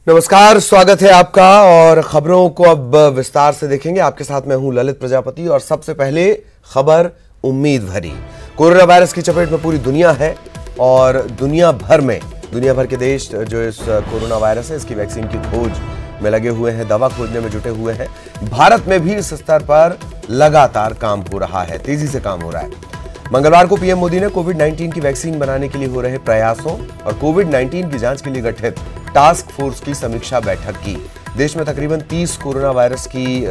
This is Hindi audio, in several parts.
नमस्कार, स्वागत है आपका और खबरों को अब विस्तार से देखेंगे। आपके साथ मैं हूं ललित प्रजापति और सबसे पहले खबर उम्मीद भरी। कोरोना वायरस की चपेट में पूरी दुनिया है और दुनिया भर के देश जो इस कोरोना वायरस है इसकी वैक्सीन की खोज में लगे हुए हैं, दवा खोजने में जुटे हुए हैं। भारत में भी इस स्तर पर लगातार काम हो रहा है, तेजी से काम हो रहा है। मंगलवार को पीएम मोदी ने कोविड-19 की वैक्सीन बनाने के लिए हो रहे प्रयासों और कोविड-19 की जांच के लिए गठित टास्क फोर्स की समीक्षा बैठक की। देश में तकरीबन 30 कोरोना वायरस की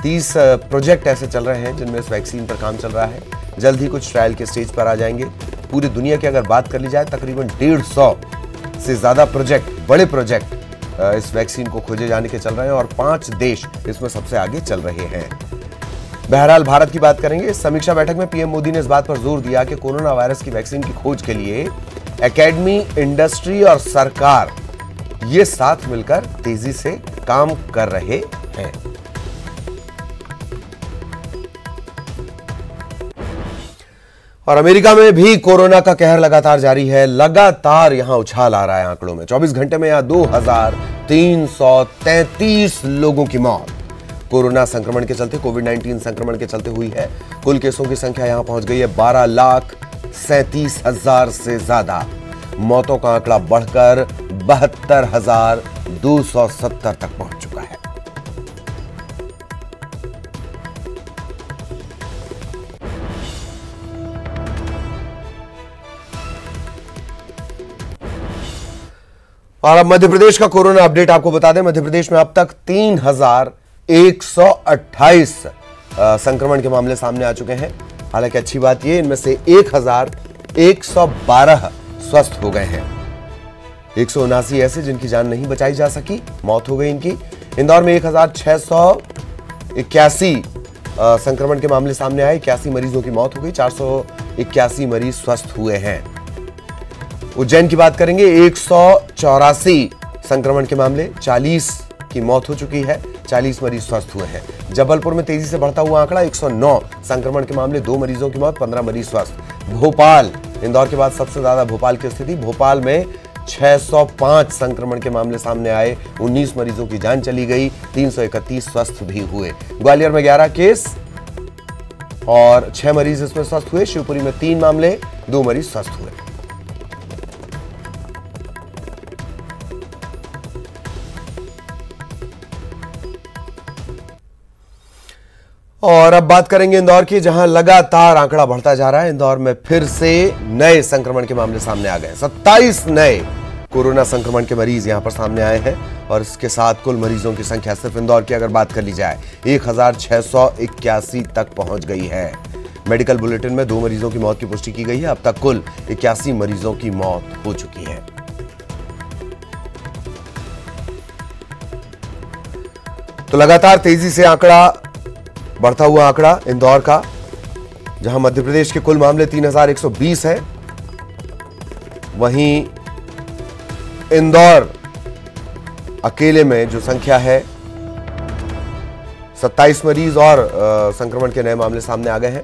30 प्रोजेक्ट ऐसे चल रहे हैं जिनमें इस वैक्सीन पर काम चल रहा है। जल्द ही कुछ ट्रायल के स्टेज पर आ जाएंगे। पूरी दुनिया की अगर बात कर ली जाए, तकरीबन 150 से ज्यादा बड़े प्रोजेक्ट इस वैक्सीन को खोजे जाने के चल रहे हैं और 5 देश इसमें सबसे आगे चल रहे हैं। बहरहाल भारत की बात करेंगे। इस समीक्षा बैठक में पीएम मोदी ने इस बात पर जोर दिया कि कोरोना वायरस की वैक्सीन की खोज के लिए एकेडमी, इंडस्ट्री और सरकार ये साथ मिलकर तेजी से काम कर रहे हैं। और अमेरिका में भी कोरोना का कहर लगातार जारी है। लगातार यहां उछाल आ रहा है आंकड़ों में। 24 घंटे में यहां 2333 लोगों की मौत कोरोना संक्रमण के चलते, कोविड-19 संक्रमण के चलते हुई है। कुल केसों की संख्या यहां पहुंच गई है 12,37,000 से ज्यादा। मौतों का आंकड़ा बढ़कर 72,270 तक पहुंच चुका है। और अब मध्य प्रदेश का कोरोना अपडेट आपको बता दें। मध्य प्रदेश में अब तक 3,128 संक्रमण के मामले सामने आ चुके हैं। हालांकि अच्छी बात यह, इनमें से 1,112 स्वस्थ हो गए हैं। 179 ऐसे जिनकी जान नहीं बचाई जा सकी, मौत हो गई इनकी। इंदौर में 1,681 संक्रमण के मामले सामने आए, 81 मरीजों की मौत हो गई, 481 मरीज स्वस्थ हुए हैं। उज्जैन की बात करेंगे, 184 संक्रमण के मामले, 40 की मौत हो चुकी है, 40 मरीज स्वस्थ हुए हैं। जबलपुर में तेजी से बढ़ता हुआ आंकड़ा 109 संक्रमण के मामले, 2 मरीजों की मौत, 15 मरीज स्वस्थ। भोपाल, इंदौर के बाद सबसे ज्यादा भोपाल की स्थिति। भोपाल में 605 संक्रमण के मामले सामने आए, 19 मरीजों की जान चली गई, 331 स्वस्थ भी हुए। ग्वालियर में 11 केस और 6 मरीज इसमें स्वस्थ हुए। शिवपुरी में 3 मामले, 2 मरीज स्वस्थ हुए। और अब बात करेंगे इंदौर की, जहां लगातार आंकड़ा बढ़ता जा रहा है। इंदौर में फिर से नए संक्रमण के मामले सामने आ गए। 27 नए कोरोना संक्रमण के मरीज यहां पर सामने आए हैं और इसके साथ कुल मरीजों की संख्या सिर्फ इंदौर की अगर बात कर ली जाए 1,681 तक पहुंच गई है। मेडिकल बुलेटिन में 2 मरीजों की मौत की पुष्टि की गई है। अब तक कुल 81 मरीजों की मौत हो चुकी है। तो लगातार तेजी से बढ़ता हुआ आंकड़ा इंदौर का, जहां मध्य प्रदेश के कुल मामले 3,120 है, वहीं इंदौर अकेले में जो संख्या है 27 मरीज और संक्रमण के नए मामले सामने आ गए हैं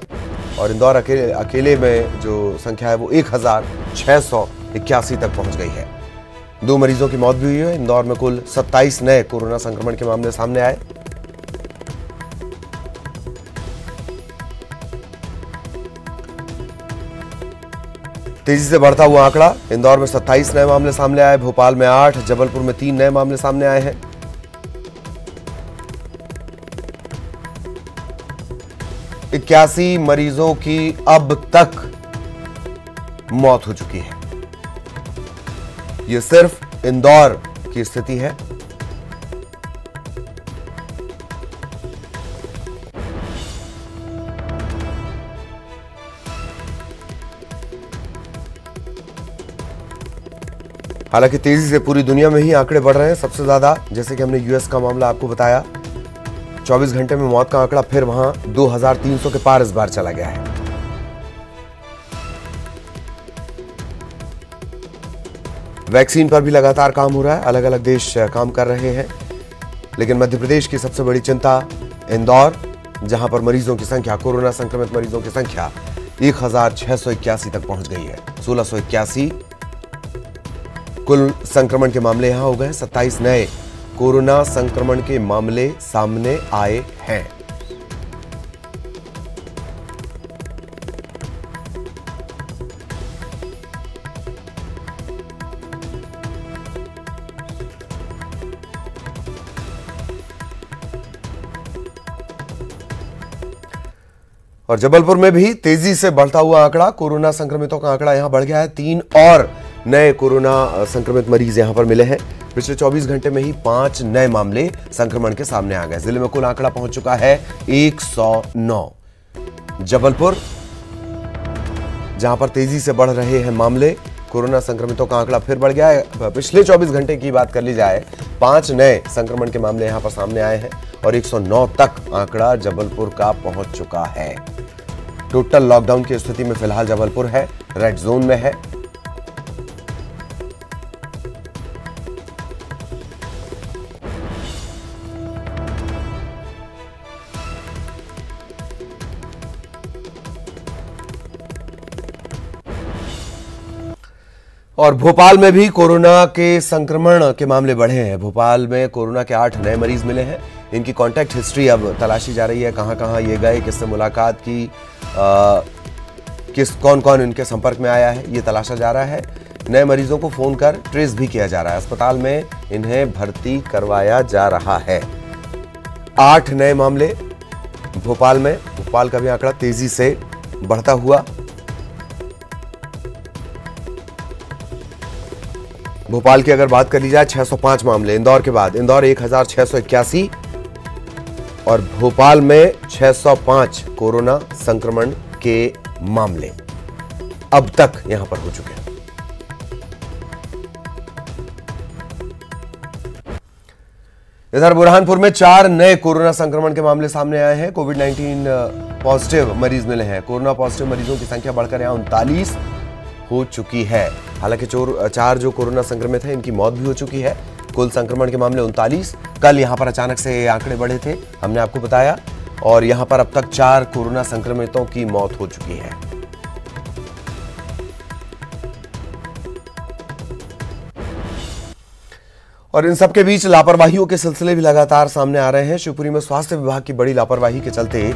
और इंदौर अकेले में जो संख्या है वो 1,681 तक पहुंच गई है। 2 मरीजों की मौत भी हुई है। इंदौर में कुल 27 नए कोरोना संक्रमण के मामले सामने आए। तेजी से बढ़ता हुआ आंकड़ा, इंदौर में 27 नए मामले सामने आए, भोपाल में 8, जबलपुर में 3 नए मामले सामने आए हैं। इक्यासी मरीजों की अब तक मौत हो चुकी है। यह सिर्फ इंदौर की स्थिति है। हालांकि तेजी से पूरी दुनिया में ही आंकड़े बढ़ रहे हैं। सबसे ज्यादा, जैसे कि हमने यूएस का मामला आपको बताया, 24 घंटे में मौत का आंकड़ा फिर वहां 2,300 के पार इस बार चला गया है। वैक्सीन पर भी लगातार काम हो रहा है, अलग अलग देश काम कर रहे हैं, लेकिन मध्य प्रदेश की सबसे बड़ी चिंता इंदौर, जहां पर मरीजों की संख्या, कोरोना संक्रमित मरीजों की संख्या 1,681 तक पहुंच गई है। 1,681 कुल संक्रमण के मामले यहां हो गए 27 नए कोरोना संक्रमण के मामले सामने आए हैं। और जबलपुर में भी तेजी से बढ़ता हुआ आंकड़ा, कोरोना संक्रमितों का आंकड़ा यहां बढ़ गया है। 3 और नए कोरोना संक्रमित मरीज यहां पर मिले हैं। पिछले 24 घंटे में ही 5 नए मामले संक्रमण के सामने आ गए। जिले में कुल आंकड़ा पहुंच चुका है 109। जबलपुर जहां पर तेजी से बढ़ रहे हैं मामले, कोरोना संक्रमितों का आंकड़ा फिर बढ़ गया है। पिछले 24 घंटे की बात कर ली जाए, 5 नए संक्रमण के मामले यहां पर सामने आए हैं और 109 तक आंकड़ा जबलपुर का पहुंच चुका है। टोटल लॉकडाउन की स्थिति में फिलहाल जबलपुर है, रेड जोन में है। और भोपाल में भी कोरोना के संक्रमण के मामले बढ़े हैं। भोपाल में कोरोना के 8 नए मरीज मिले हैं। इनकी कांटेक्ट हिस्ट्री अब तलाशी जा रही है, कहां कहां ये गए, किससे मुलाकात की, कौन कौन इनके संपर्क में आया है, ये तलाशा जा रहा है। नए मरीजों को फोन कर ट्रेस भी किया जा रहा है। अस्पताल में इन्हें भर्ती करवाया जा रहा है। 8 नए मामले भोपाल में। भोपाल का भी आंकड़ा तेजी से बढ़ता हुआ। भोपाल की अगर बात कर ली जाए, 605 मामले इंदौर के बाद। इंदौर 1681 और भोपाल में 605 कोरोना संक्रमण के मामले अब तक यहां पर हो चुके हैं। इधर बुरहानपुर में 4 नए कोरोना संक्रमण के मामले सामने आए हैं। कोविड-19 पॉजिटिव मरीज मिले हैं। कोरोना पॉजिटिव मरीजों की संख्या बढ़कर यहां 39 हो चुकी है। हालांकि 4 जो कोरोना संक्रमित हैं, इनकी मौत भी हो चुकी है। कुल संक्रमण के मामले 39। कल यहां पर अचानक से आंकड़े बढ़े थे, हमने आपको बताया, और यहां पर अब तक 4 कोरोना संक्रमितों की मौत हो चुकी है। और इन सबके बीच लापरवाहियों के सिलसिले भी लगातार सामने आ रहे हैं। शिवपुरी में स्वास्थ्य विभाग की बड़ी लापरवाही के चलते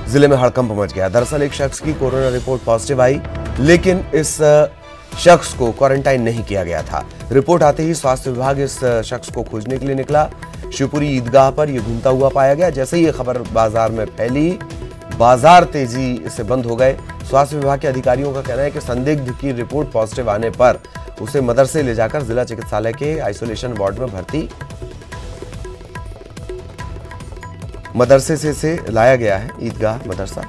जिले में हड़कंप मच गया। दरअसल एक शख्स की कोरोना रिपोर्ट पॉजिटिव आई, लेकिन इस शख्स को क्वारंटाइन नहीं किया गया था। रिपोर्ट आते ही स्वास्थ्य विभाग इस शख्स को खोजने के लिए निकला। शिवपुरी ईदगाह पर यह घूमता हुआ पाया गया। जैसे ही यह खबर बाजार में फैली, बाजार तेजी से बंद हो गए। स्वास्थ्य विभाग के अधिकारियों का कहना है कि संदिग्ध की रिपोर्ट पॉजिटिव आने पर उसे मदरसे ले जाकर जिला चिकित्सालय के आइसोलेशन वार्ड में भर्ती, मदरसे से इसे लाया गया है, ईदगाह मदरसा,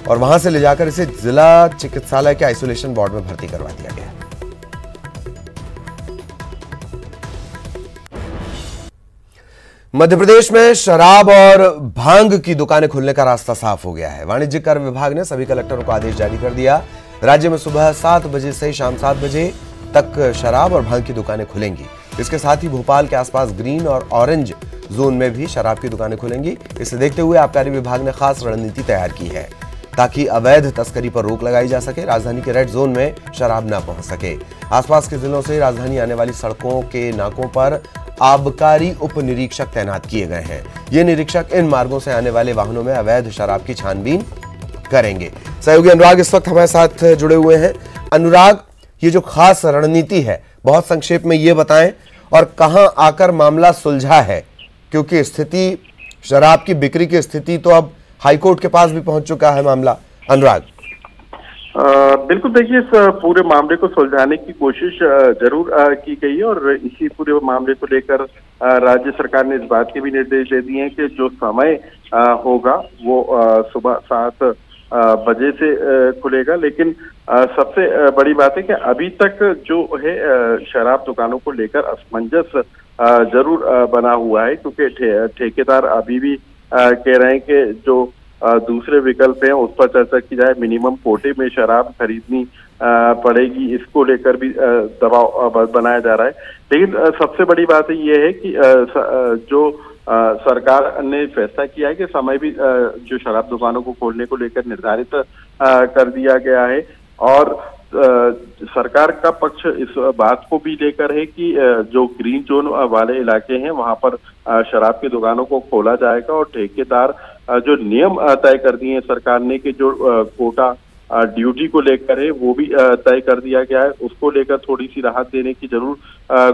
और वहां से ले जाकर इसे जिला चिकित्सालय के आइसोलेशन वार्ड में भर्ती करवा दिया गया। मध्य प्रदेश में शराब और भांग की दुकानें खुलने का रास्ता साफ हो गया है। वाणिज्यिक कर विभाग ने सभी कलेक्टरों को आदेश जारी कर दिया। राज्य में सुबह 7 बजे से शाम 7 बजे तक शराब और भांग की दुकानें खुलेंगी। इसके साथ ही भोपाल के आसपास ग्रीन और ऑरेंज जोन में भी शराब की दुकानें खुलेंगी। इसे देखते हुए आबकारी विभाग ने खास रणनीति तैयार की है ताकि अवैध तस्करी पर रोक लगाई जा सके। राजधानी के रेड जोन में शराब न पहुंच सके। आसपास के जिलों से राजधानी आने वाली सड़कों के नाकों पर आबकारी उप निरीक्षक तैनात किए गए हैं। ये निरीक्षक इन मार्गों से आने वाले वाहनों में अवैध शराब की छानबीन करेंगे। सहयोगी अनुराग इस वक्त हमारे साथ जुड़े हुए हैं। अनुराग, ये जो खास रणनीति है, बहुत संक्षेप में ये बताएं, और कहां आकर मामला सुलझा है, क्योंकि स्थिति, शराब की बिक्री की स्थिति तो अब हाईकोर्ट के पास भी पहुंच चुका है मामला। अनुराग, बिल्कुल, देखिए, इस पूरे मामले को सुलझाने की कोशिश जरूर की गई है और इसी पूरे मामले को लेकर राज्य सरकार ने इस बात के भी निर्देश दे दिए हैं कि जो समय होगा वो सुबह 7 बजे से खुलेगा। लेकिन सबसे बड़ी बात है कि अभी तक जो है शराब दुकानों को लेकर असमंजस जरूर बना हुआ है, क्योंकि ठेकेदार अभी भी कह रहे हैं कि जो दूसरे विकल्प हैं उस पर चर्चा की जाए। मिनिमम कोटे में शराब खरीदनी पड़ेगी, इसको लेकर भी दबाव बनाया जा रहा है। लेकिन सबसे बड़ी बात ये है कि जो सरकार ने फैसला किया है कि समय भी जो शराब दुकानों को खोलने को लेकर निर्धारित कर दिया गया है। और सरकार का पक्ष इस बात को भी लेकर है कि जो ग्रीन जोन वाले इलाके हैं वहां पर शराब की दुकानों को खोला जाएगा और ठेकेदार जो नियम तय कर दिए हैं सरकार ने कि जो कोटा ड्यूटी को लेकर है वो भी तय कर दिया गया है, उसको लेकर थोड़ी सी राहत देने की जरूर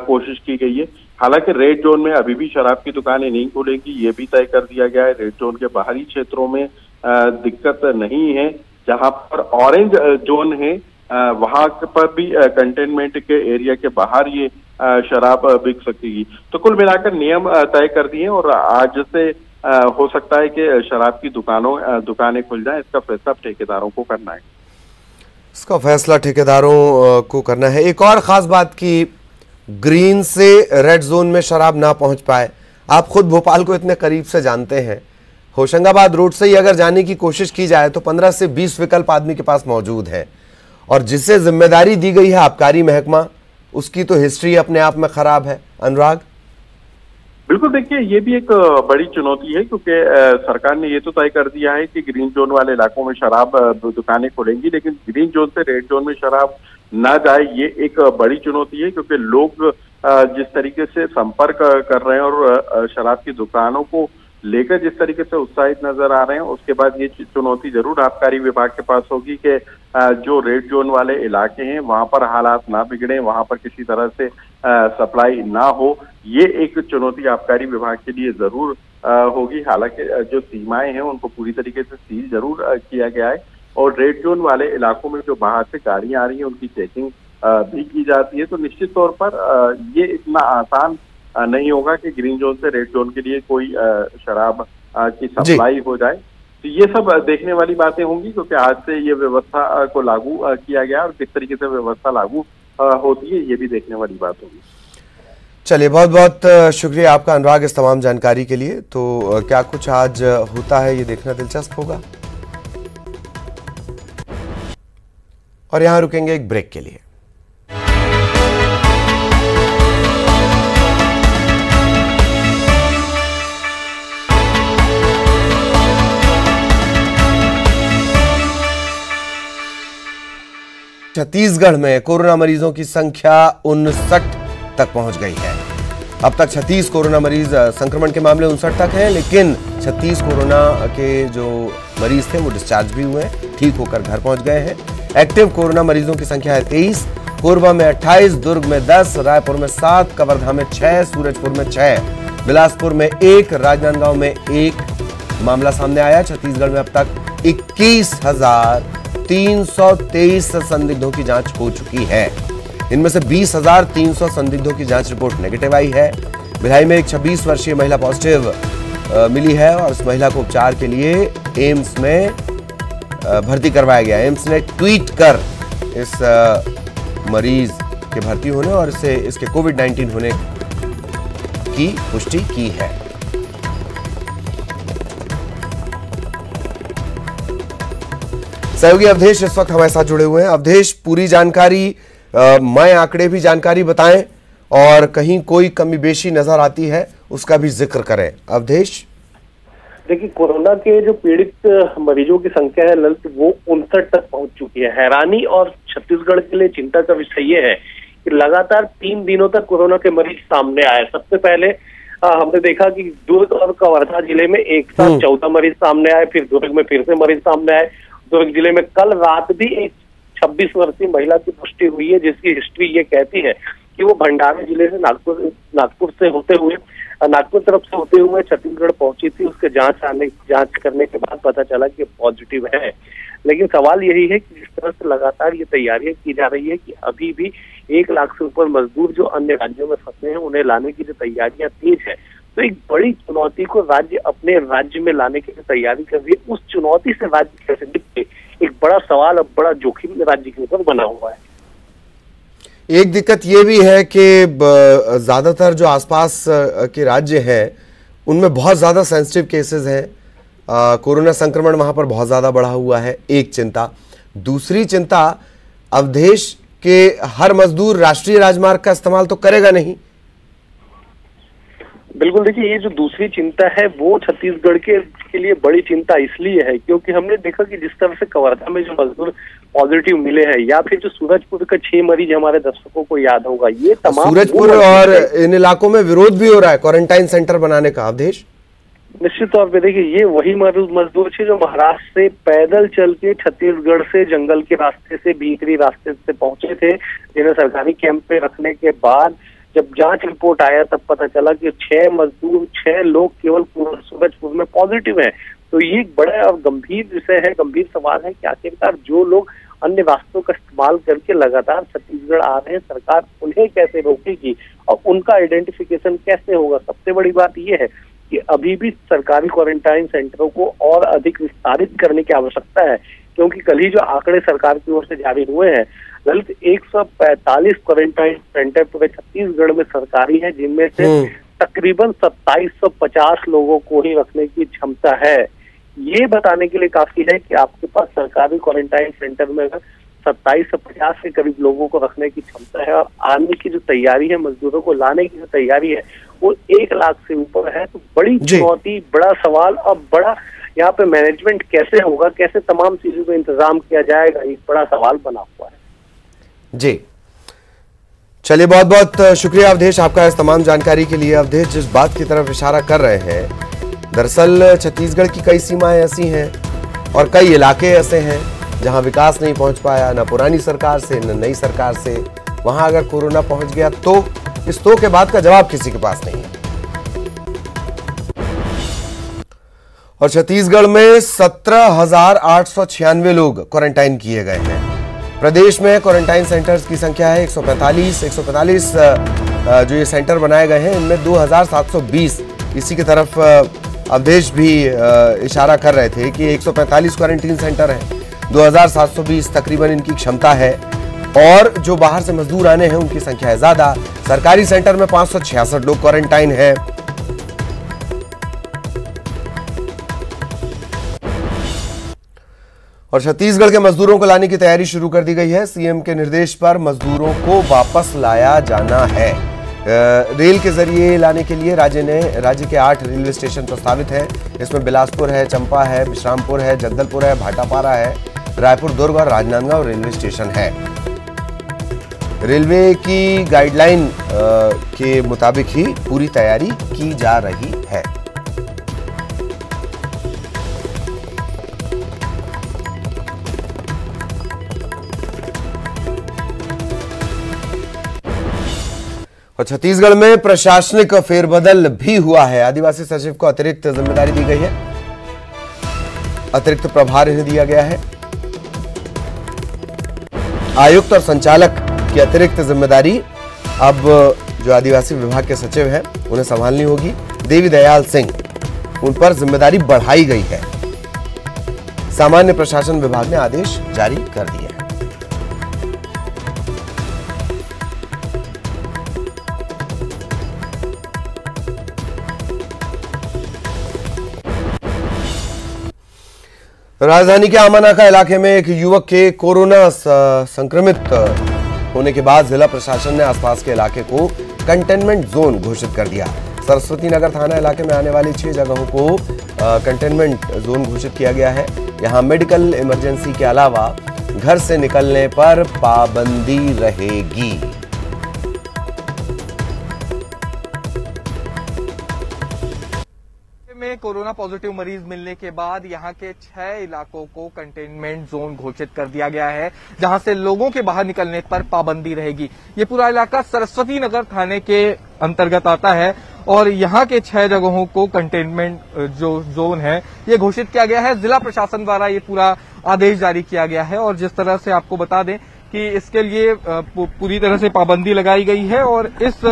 कोशिश की गई है। हालांकि रेड जोन में अभी भी शराब की दुकानें नहीं खुलेंगी, ये भी तय कर दिया गया है। रेड जोन के बाहरी क्षेत्रों में दिक्कत नहीं है, जहां पर ऑरेंज जोन है वहां पर भी कंटेनमेंट के एरिया के बाहर ये शराब बिक सकेगी। तो कुल मिलाकर नियम तय कर दिए और आज से हो सकता है कि शराब की दुकानें खुल जाएं। इसका फैसला ठेकेदारों को करना है। इसका फैसला ठेकेदारों को करना है। एक और खास बात की ग्रीन से रेड जोन में शराब ना पहुंच पाए। आप खुद भोपाल को इतने करीब से जानते हैं, होशंगाबाद रोड से ही अगर जाने की कोशिश की जाए तो 15 से 20 विकल्प आदमी के पास मौजूद है, और जिसे जिम्मेदारी दी गई है आबकारी महकमा, उसकी तो हिस्ट्री अपने आप में खराब है। अनुराग, बिल्कुल, देखिए ये भी एक बड़ी चुनौती है क्योंकि सरकार ने ये तो तय कर दिया है कि ग्रीन जोन वाले इलाकों में शराब दुकानें खुलेंगी, लेकिन ग्रीन जोन से रेड जोन में शराब ना जाए, ये एक बड़ी चुनौती है क्योंकि लोग जिस तरीके से संपर्क कर रहे हैं और शराब की दुकानों को लेकर जिस तरीके से उत्साहित नजर आ रहे हैं, उसके बाद ये चुनौती जरूर आबकारी विभाग के पास होगी कि जो रेड जोन वाले इलाके हैं वहां पर हालात ना बिगड़े, वहां पर किसी तरह से सप्लाई ना हो। ये एक चुनौती आबकारी विभाग के लिए जरूर होगी। हालांकि जो सीमाएं हैं उनको पूरी तरीके से सील जरूर किया गया है और रेड जोन वाले इलाकों में जो बाहर से गाड़ियां आ रही हैं उनकी चेकिंग भी की जाती है। तो निश्चित तौर पर ये इतना आसान नहीं होगा कि ग्रीन जोन से रेड जोन के लिए कोई शराब की सप्लाई हो जाए। तो ये सब देखने वाली बातें होंगी क्योंकि आज से ये व्यवस्था को लागू किया गया और किस तरीके से व्यवस्था लागू होती है ये भी देखने वाली बात होगी। चलिए, बहुत बहुत शुक्रिया आपका अनुराग इस तमाम जानकारी के लिए। तो क्या कुछ आज होता है ये देखना दिलचस्प होगा, और यहां रुकेंगे एक ब्रेक के लिए। छत्तीसगढ़ में कोरोना मरीजों की संख्या 59 तक पहुंच गई है। अब तक 36 कोरोना मरीज, संक्रमण के मामले 59 तक हैं, लेकिन 36 कोरोना के जो मरीज थे वो डिस्चार्ज भी हुए, ठीक होकर घर पहुंच गए हैं। एक्टिव कोरोना मरीजों की संख्या है 23, कोरबा में 28, दुर्ग में 10, रायपुर में 7, कवर्धा में 6, सूरजपुर में 6, बिलासपुर में 1, राजनांदगांव में 1 मामला सामने आया। छत्तीसगढ़ में अब तक 21,323 संदिग्धों की जांच हो चुकी है। इनमें से 20,300 संदिग्धों की जांच रिपोर्ट नेगेटिव आई है। भिलाई में एक 26 वर्षीय महिला पॉजिटिव मिली है और इस महिला को उपचार के लिए एम्स में भर्ती करवाया गया। एम्स ने ट्वीट कर इस मरीज के भर्ती होने और इसके कोविड-19 होने की पुष्टि की है। सहयोगी अवधेश इस वक्त हमारे साथ जुड़े हुए हैं। अवधेश, पूरी जानकारी, मैं आंकड़े भी जानकारी बताएं और कहीं कोई कमी बेशी नजर आती है उसका भी जिक्र करें। अवधेश, देखिए, कोरोना के जो पीड़ित मरीजों की संख्या है ललित, वो 59 तक पहुंच चुकी है। हैरानी और छत्तीसगढ़ के लिए चिंता का विषय ये है कि लगातार 3 दिनों तक कोरोना के मरीज सामने आए। सबसे पहले हमने देखा कि दुर्ग और कवर्धा जिले में एक साथ 14 मरीज सामने आए, फिर दुर्ग में फिर से मरीज सामने आए। दुर्ग जिले में कल रात भी एक 26 वर्षीय महिला की पुष्टि हुई है, जिसकी हिस्ट्री ये कहती है कि वो भंडारा जिले से नागपुर से होते हुए नागपुर तरफ से होते हुए छत्तीसगढ़ पहुंची थी। उसके जांच करने के बाद पता चला कि पॉजिटिव है। लेकिन सवाल यही है कि जिस तरह से लगातार ये तैयारियां की जा रही है कि अभी भी 1 लाख से ऊपर मजदूर जो अन्य राज्यों में फंसे हैं उन्हें लाने की जो तैयारियां तेज है, तो एक बड़ी चुनौती को राज्य अपने राज्य में लाने की जो तैयारी कर रही है, उस चुनौती से राज्य कैसे निपटे, एक बड़ा सवाल, अब बड़ा जोखिम राज्य के ऊपर बना हुआ है। एक दिक्कत ये भी है कि ज्यादातर जो आसपास के राज्य हैं उनमें बहुत ज्यादा सेंसिटिव केसेस हैं, कोरोना संक्रमण वहां पर बहुत ज्यादा बढ़ा हुआ है, एक चिंता। दूसरी चिंता, अवधेश के हर मजदूर राष्ट्रीय राजमार्ग का इस्तेमाल तो करेगा नहीं। बिल्कुल, देखिए ये जो दूसरी चिंता है वो छत्तीसगढ़ के लिए बड़ी चिंता इसलिए है क्योंकि हमने देखा कि जिस तरह से कवर्धा में जो मजदूर पॉजिटिव मिले हैं या फिर जो सूरजपुर का 6 मरीज हमारे दर्शकों को याद होगा, ये तमाम सूरजपुर और इन इलाकों में विरोध भी हो रहा है क्वारंटाइन सेंटर बनाने का। अवधेश, निश्चित तौर पे देखिए ये वही मजदूर थे जो महाराष्ट्र से पैदल चल के छत्तीसगढ़ से जंगल के रास्ते से भीतरी रास्ते से पहुंचे थे, जिन्हें सरकारी कैंप पे रखने के बाद जब जांच रिपोर्ट आया तब पता चला कि 6 लोग केवल सूरजपुर में पॉजिटिव हैं। तो ये एक बड़ा और गंभीर विषय है, गंभीर सवाल है कि आखिरकार जो लोग अन्य रास्तों का इस्तेमाल करके लगातार छत्तीसगढ़ आ रहे हैं, सरकार उन्हें कैसे रोकेगी और उनका आइडेंटिफिकेशन कैसे होगा। सबसे बड़ी बात यह है कि अभी भी सरकारी क्वारंटाइन सेंटरों को और अधिक विस्तारित करने की आवश्यकता है, क्योंकि कल ही जो आंकड़े सरकार की ओर से जारी हुए हैं, ललित 145 क्वारंटाइन सेंटर पूरे छत्तीसगढ़ में सरकारी है, जिनमें से तकरीबन 2750 लोगों को ही रखने की क्षमता है। ये बताने के लिए काफी है कि आपके पास सरकारी क्वारंटाइन सेंटर में 27 से 50 के करीब लोगों को रखने की क्षमता है और आने की जो तैयारी है, मजदूरों को लाने की जो तैयारी है वो 1 लाख से ऊपर है। तो बड़ी चुनौती, बड़ा सवाल और बड़ा यहाँ पे मैनेजमेंट कैसे होगा, कैसे तमाम चीजों का इंतजाम किया जाएगा, एक बड़ा सवाल बना हुआ है। जी चलिए, बहुत बहुत शुक्रिया अवधेश आपका इस तमाम जानकारी के लिए। अवधेश जिस बात की तरफ इशारा कर रहे हैं, दरअसल छत्तीसगढ़ की कई सीमाएं ऐसी हैं और कई इलाके ऐसे हैं जहां विकास नहीं पहुंच पाया, न पुरानी सरकार से न नई सरकार से। वहां अगर कोरोना पहुंच गया तो इस तो के बाद का जवाब किसी के पास नहीं है। और छत्तीसगढ़ में 17,896 लोग क्वारंटाइन किए गए हैं। प्रदेश में क्वारंटाइन सेंटर्स की संख्या है 145 जो ये सेंटर बनाए गए हैं, इनमें 2,720। इसी की तरफ अवधेश भी इशारा कर रहे थे कि 145 क्वारंटीन सेंटर हैं, 2,720 तकरीबन इनकी क्षमता है। और जो बाहर से मजदूर आने हैं उनकी संख्या है ज्यादा। सरकारी सेंटर में 566 लोग क्वारंटाइन हैं। और छत्तीसगढ़ के मजदूरों को लाने की तैयारी शुरू कर दी गई है। सीएम के निर्देश पर मजदूरों को वापस लाया जाना है। रेल के जरिए लाने के लिए राज्य के 8 रेलवे स्टेशन प्रस्तावित हैं। इसमें बिलासपुर है, चंपा है, विश्रामपुर है, जगदलपुर है, भाटापारा है, रायपुर, दुर्ग और राजनांदगांव रेलवे स्टेशन है। रेलवे की गाइडलाइन के मुताबिक ही पूरी तैयारी की जा रही है। और छत्तीसगढ़ में प्रशासनिक फेरबदल भी हुआ है। आदिवासी सचिव को अतिरिक्त जिम्मेदारी दी गई है, अतिरिक्त प्रभार इन्हें दिया गया है। आयुक्त और संचालक की अतिरिक्त जिम्मेदारी अब जो आदिवासी विभाग के सचिव हैं उन्हें संभालनी होगी। देवी दयाल सिंह, उन पर जिम्मेदारी बढ़ाई गई है। सामान्य प्रशासन विभाग ने आदेश जारी कर दिया है। राजधानी के आमानाका इलाके में एक युवक के कोरोना संक्रमित होने के बाद जिला प्रशासन ने आसपास के इलाके को कंटेनमेंट जोन घोषित कर दिया। सरस्वती नगर थाना इलाके में आने वाली 6 जगहों को कंटेनमेंट जोन घोषित किया गया है। यहां मेडिकल इमरजेंसी के अलावा घर से निकलने पर पाबंदी रहेगी। में कोरोना पॉजिटिव मरीज मिलने के बाद यहां के 6 इलाकों को कंटेनमेंट जोन घोषित कर दिया गया है, जहां से लोगों के बाहर निकलने पर पाबंदी रहेगी। ये पूरा इलाका सरस्वती नगर थाने के अंतर्गत आता है और यहां के 6 जगहों को कंटेनमेंट जो जोन है ये घोषित किया गया है। जिला प्रशासन द्वारा ये पूरा आदेश जारी किया गया है और जिस तरह से आपको बता दें कि इसके लिए पूरी तरह से पाबंदी लगाई गई है। और इस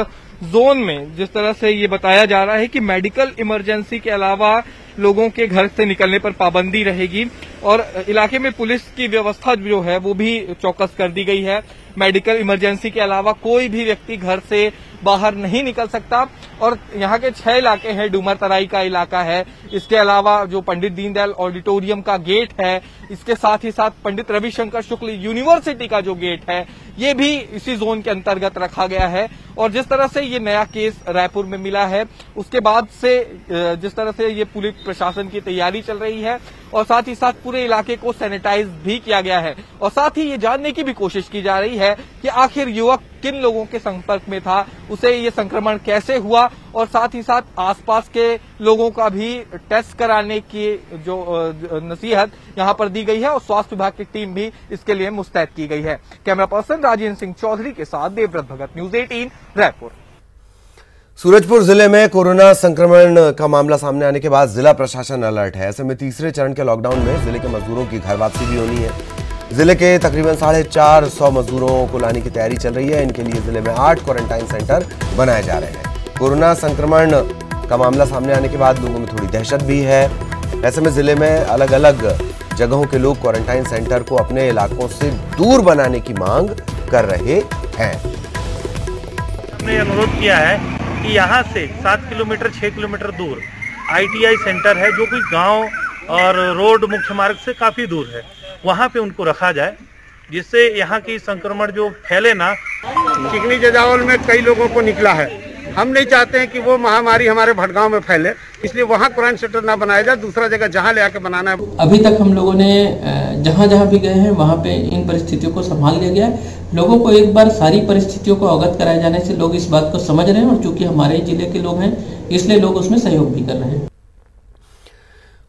जोन में जिस तरह से ये बताया जा रहा है कि मेडिकल इमरजेंसी के अलावा लोगों के घर से निकलने पर पाबंदी रहेगी और इलाके में पुलिस की व्यवस्था जो है वो भी चौकस कर दी गई है। मेडिकल इमरजेंसी के अलावा कोई भी व्यक्ति घर से बाहर नहीं निकल सकता। और यहाँ के 6 इलाके हैं, डूमर तराई का इलाका है, इसके अलावा जो पंडित दीनदयाल ऑडिटोरियम का गेट है, इसके साथ ही साथ पंडित रविशंकर शुक्ल यूनिवर्सिटी का जो गेट है ये भी इसी जोन के अंतर्गत रखा गया है। और जिस तरह से ये नया केस रायपुर में मिला है उसके बाद से जिस तरह से ये पुलिस प्रशासन की तैयारी चल रही है और साथ ही साथ पूरे इलाके को सैनिटाइज भी किया गया है और साथ ही ये जानने की भी कोशिश की जा रही है कि आखिर युवक किन लोगों के संपर्क में था, उसे ये संक्रमण कैसे हुआ और साथ ही साथ आसपास के लोगों का भी टेस्ट कराने की जो नसीहत यहां पर दी गई है और स्वास्थ्य विभाग की टीम भी इसके लिए मुस्तैद की गई है। कैमरा पर्सन राजेंद्र सिंह चौधरी के साथ देवव्रत भगत, न्यूज 18 रायपुर। सूरजपुर जिले में कोरोना संक्रमण का मामला सामने आने के बाद जिला प्रशासन अलर्ट है। ऐसे में तीसरे चरण के लॉकडाउन में जिले के मजदूरों की घर वापसी भी होनी है। जिले के तकरीबन 450 मजदूरों को लाने की तैयारी चल रही है। इनके लिए जिले में 8 क्वारंटाइन सेंटर बनाए जा रहे हैं। कोरोना संक्रमण का मामला सामने आने के बाद लोगों में थोड़ी दहशत भी है। ऐसे में जिले में अलग अलग जगहों के लोग क्वारंटाइन सेंटर को अपने इलाकों से दूर बनाने की मांग कर रहे हैं। हमने अनुरोध किया है कि यहाँ से 7 किलोमीटर 6 किलोमीटर दूर ITI सेंटर है जो कि गांव और रोड मुख्य मार्ग से काफी दूर है, वहाँ पे उनको रखा जाए जिससे यहाँ की संक्रमण जो फैले ना। चिकनी जजावल में कई लोगों को निकला है, हम नहीं चाहते हैं कि वो महामारी हमारे भटगांव में फैले, इसलिए वहाँ क्वारंटाइन सेंटर ना बनाया जाए, दूसरा जगह जहाँ ले आके बनाना है। अभी तक हम लोगों ने जहाँ जहाँ भी गए हैं वहाँ पे इन परिस्थितियों को संभाल लिया गया है। लोगों को एक बार सारी परिस्थितियों को अवगत कराए जाने से लोग इस बात को समझ रहे हैं और चूंकि हमारे जिले के लोग हैं इसलिए लोग उसमें सहयोग भी कर रहे हैं।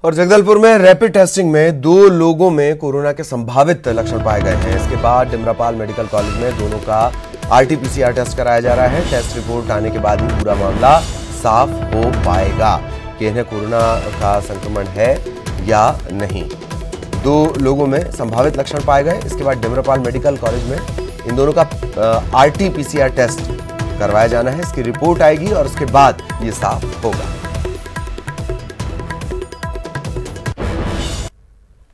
और जगदलपुर में रैपिड टेस्टिंग में 2 लोगों में कोरोना के संभावित लक्षण पाए गए हैं। इसके बाद डिमरापाल मेडिकल कॉलेज में दोनों का RT-PCR टेस्ट कराया जा रहा है। टेस्ट रिपोर्ट आने के बाद ही पूरा मामला साफ हो पाएगा कि इन्हें कोरोना का संक्रमण है या नहीं। 2 लोगों में संभावित लक्षण पाए गए। इसके बाद डिमरापाल मेडिकल कॉलेज में इन दोनों का RT-PCR टेस्ट करवाया जाना है। इसकी रिपोर्ट आएगी और उसके बाद ये साफ होगा।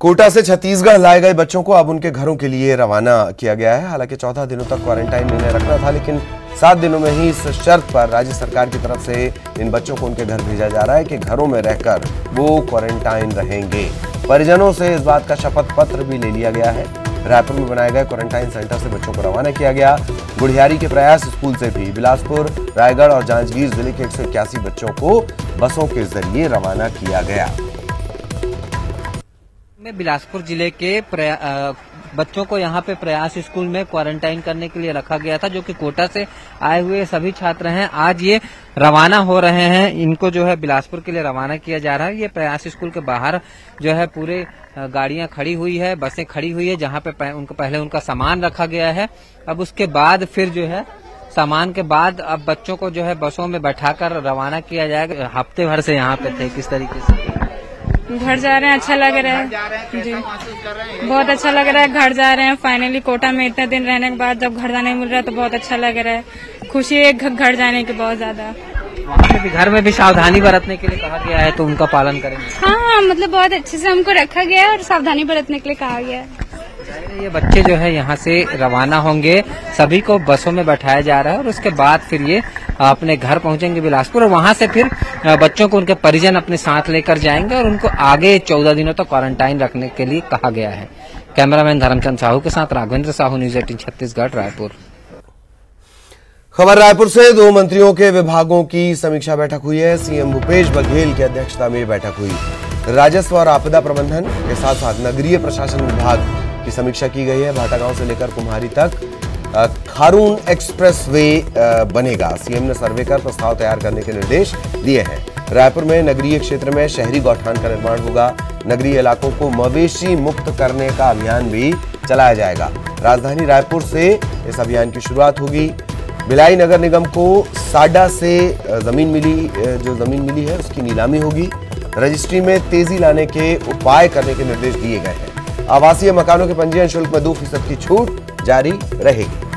कोटा से छत्तीसगढ़ लाए गए बच्चों को अब उनके घरों के लिए रवाना किया गया है। हालांकि 14 दिनों तक क्वारंटाइन इन्हें रखना था, लेकिन 7 दिनों में ही इस शर्त पर राज्य सरकार की तरफ से इन बच्चों को उनके घर भेजा जा रहा है कि घरों में रहकर वो क्वारंटाइन रहेंगे। परिजनों से इस बात का शपथ पत्र भी ले लिया गया है। रायपुर में बनाए गए क्वारंटाइन सेंटर से बच्चों को रवाना किया गया। गुढ़ियारी के प्रयास स्कूल से भी बिलासपुर, रायगढ़ और जांजगीर जिले के 181 बच्चों को बसों के जरिए रवाना किया गया। बिलासपुर जिले के बच्चों को यहाँ पे प्रयास स्कूल में क्वारंटाइन करने के लिए रखा गया था, जो कि कोटा से आए हुए सभी छात्र हैं। आज ये रवाना हो रहे हैं, इनको जो है बिलासपुर के लिए रवाना किया जा रहा है। ये प्रयास स्कूल के बाहर जो है पूरे गाड़ियां खड़ी हुई है, बसें खड़ी हुई है, जहाँ पे उनको पहले उनका सामान रखा गया है। अब उसके बाद फिर जो है सामान के बाद अब बच्चों को जो है बसों में बैठाकर रवाना किया जाएगा। हफ्ते भर से यहाँ पे थे, किस तरीके से घर जा रहे हैं, अच्छा लग रहा है जी, बहुत अच्छा लग रहा है। घर जा रहे हैं फाइनली, कोटा में इतने दिन रहने के बाद जब घर जाने मिल रहा है तो बहुत अच्छा लग रहा है। खुशी है घर जाने की बहुत ज्यादा। वहाँ पे भी घर में भी सावधानी बरतने के लिए कहा गया है, तो उनका पालन करेंगे। हाँ, मतलब बहुत अच्छे से हमको रखा गया है और सावधानी बरतने के लिए कहा गया है। ये बच्चे जो है यहाँ से रवाना होंगे, सभी को बसों में बैठाया जा रहा है और उसके बाद फिर ये अपने घर पहुंचेंगे बिलासपुर और वहां से फिर बच्चों को उनके परिजन अपने साथ लेकर जाएंगे और उनको आगे 14 दिनों तक क्वारंटाइन रखने के लिए कहा गया है। कैमरामैन धर्मचंद साहू के साथ राघवेंद्र साहू, न्यूज 18 छत्तीसगढ़, रायपुर। खबर रायपुर से 2 मंत्रियों के विभागों की समीक्षा बैठक हुई है। सीएम भूपेश बघेल की अध्यक्षता में बैठक हुई। राजस्व और आपदा प्रबंधन के साथ साथ नगरीय प्रशासन विभाग की समीक्षा की गई है। भाटागांव से लेकर कुम्हारी तक खारून एक्सप्रेस वे बनेगा। सीएम ने सर्वे कर प्रस्ताव तैयार करने के निर्देश दिए हैं। रायपुर में नगरीय क्षेत्र में शहरी गौठान का निर्माण होगा। नगरीय इलाकों को मवेशी मुक्त करने का अभियान भी चलाया जाएगा। राजधानी रायपुर से इस अभियान की शुरुआत होगी। भिलाई नगर निगम को साडा से जमीन मिली है उसकी नीलामी होगी। रजिस्ट्री में तेजी लाने के उपाय करने के निर्देश दिए गए हैं। आवासीय मकानों के पंजीयन शुल्क में 2% की छूट जारी रहेगी।